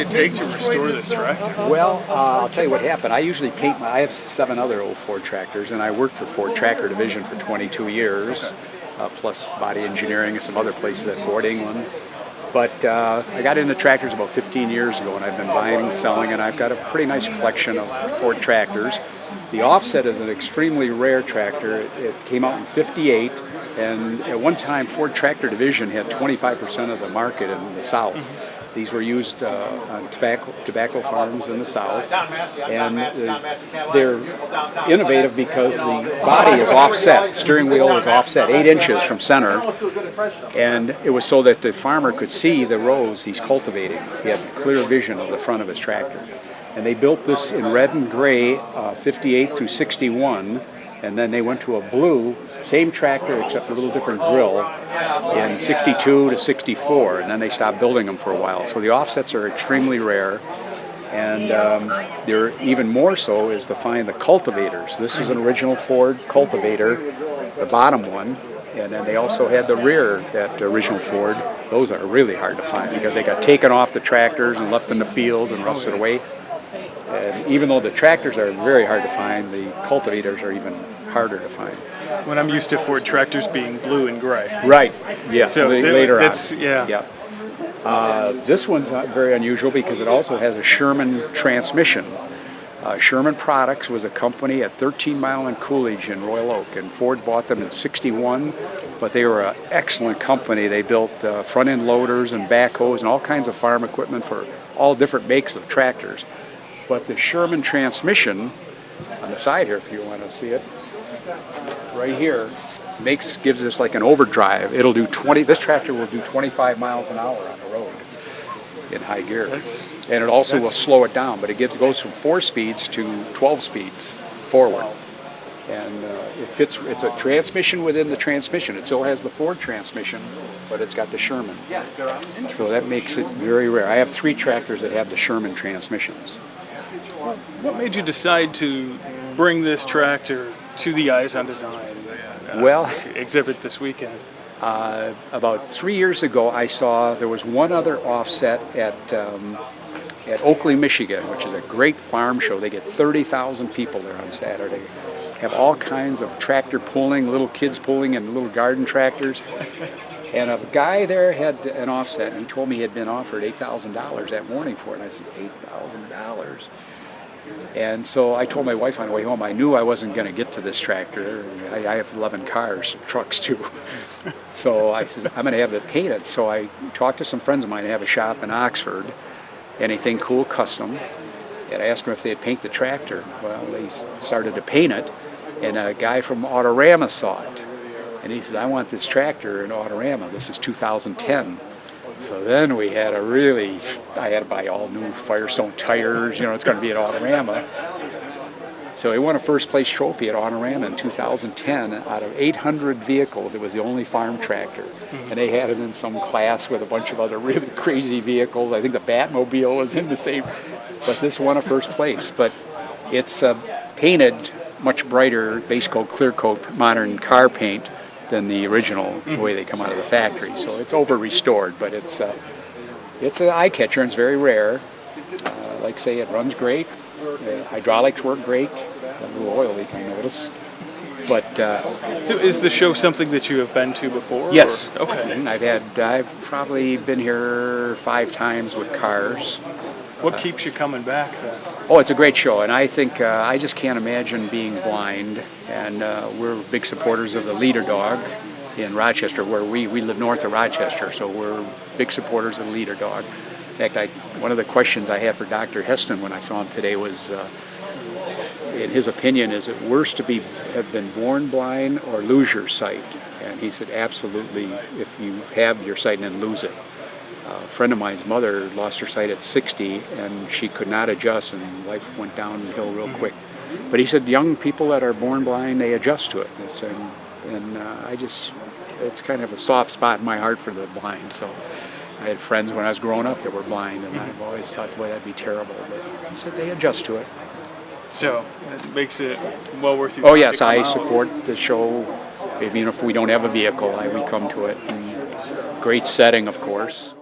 it take to restore this tractor? Well, I'll tell you what happened. I usually paint I have 7 other old Ford tractors, and I worked for Ford Tractor Division for 22 years, plus body engineering and some other places at Ford England. But I got into tractors about 15 years ago, and I've been buying and selling, and I've got a pretty nice collection of Ford tractors. The Offset is an extremely rare tractor. It came out in '58, and at one time Ford Tractor Division had 25% of the market in the South. These were used on tobacco farms in the South, and they're innovative because the body is offset, steering wheel is offset 8 inches from center, and it was so that the farmer could see the rows he's cultivating. He had clear vision of the front of his tractor. And they built this in red and gray, 58 through 61, and then they went to a blue, same tractor except a little different grill, in 62 to 64, and then they stopped building them for a while. So the Offsets are extremely rare, and they're even more so is to find the cultivators. This is an original Ford cultivator, the bottom one, and then they also had the rear, that original Ford. Those are really hard to find because they got taken off the tractors and left in the field and rusted away. And even though the tractors are very hard to find, the cultivators are even harder to find. When I'm used to Ford tractors being blue and gray. Right, yes, So later on. Yeah. This one's not very unusual because it also has a Sherman transmission. Sherman Products was a company at 13 Mile and Coolidge in Royal Oak, and Ford bought them in '61, but they were an excellent company. They built front-end loaders and backhoes and all kinds of farm equipment for all different makes of tractors. But the Sherman transmission, on the side here, if you want to see it, right here, gives us like an overdrive. It'll do this tractor will do 25 miles an hour on the road in high gear. And it also will slow it down, but it goes from 4 speeds to 12 speeds forward. And it's a transmission within the transmission. It still has the Ford transmission, but it's got the Sherman. So that makes it very rare. I have 3 tractors that have the Sherman transmissions. What made you decide to bring this tractor to the EyesOn Design exhibit this weekend? About 3 years ago, I saw there was one other Offset at Oakley, Michigan, which is a great farm show. They get 30,000 people there on Saturday. Have all kinds of tractor pulling, little kids pulling, and little garden tractors. And a guy there had an Offset, and he told me he had been offered $8,000 that morning for it. And I said, $8,000? And so I told my wife on the way home, I knew I wasn't going to get to this tractor. I have 11 cars, trucks too. So I said, I'm going to have it painted. So I talked to some friends of mine who have a shop in Oxford, Anything Cool Custom, and I asked them if they'd paint the tractor. Well, they started to paint it, and a guy from Autorama saw it. And he said, I want this tractor in Autorama. This is 2010. So then we had I had to buy all new Firestone tires, it's going to be at Autorama. So he won a first place trophy at Autorama in 2010. Out of 800 vehicles, it was the only farm tractor. And they had it in some class with a bunch of other really crazy vehicles. I think the Batmobile was in the same, but this won a first place. But it's painted much brighter, base coat, clear coat, modern car paint than the original, the way they come out of the factory. So it's over-restored, but it's an eye-catcher, and it's very rare. Like I say, it runs great. Hydraulics work great. A little oil leak, I notice. But so is the show something that you have been to before? Yes. Or? Okay. I've probably been here 5 times with cars. What keeps you coming back then? Oh, it's a great show, and I think I just can't imagine being blind. And we're big supporters of the Leader Dog in Rochester, where we live north of Rochester, so we're big supporters of the Leader Dog. In fact, one of the questions I had for Dr. Heston when I saw him today was, in his opinion, is it worse to have been born blind or lose your sight? And he said, absolutely, if you have your sight and then lose it. A friend of mine's mother lost her sight at 60, and she could not adjust, and life went downhill real quick. But he said young people that are born blind, they adjust to it. It's kind of a soft spot in my heart for the blind. So I had friends when I was growing up that were blind, and I've always thought, boy, that'd be terrible. But he said they adjust to it. So it makes it well worth your time. Oh yes, I support the show. Even if we don't have a vehicle, we come to it. And great setting, of course.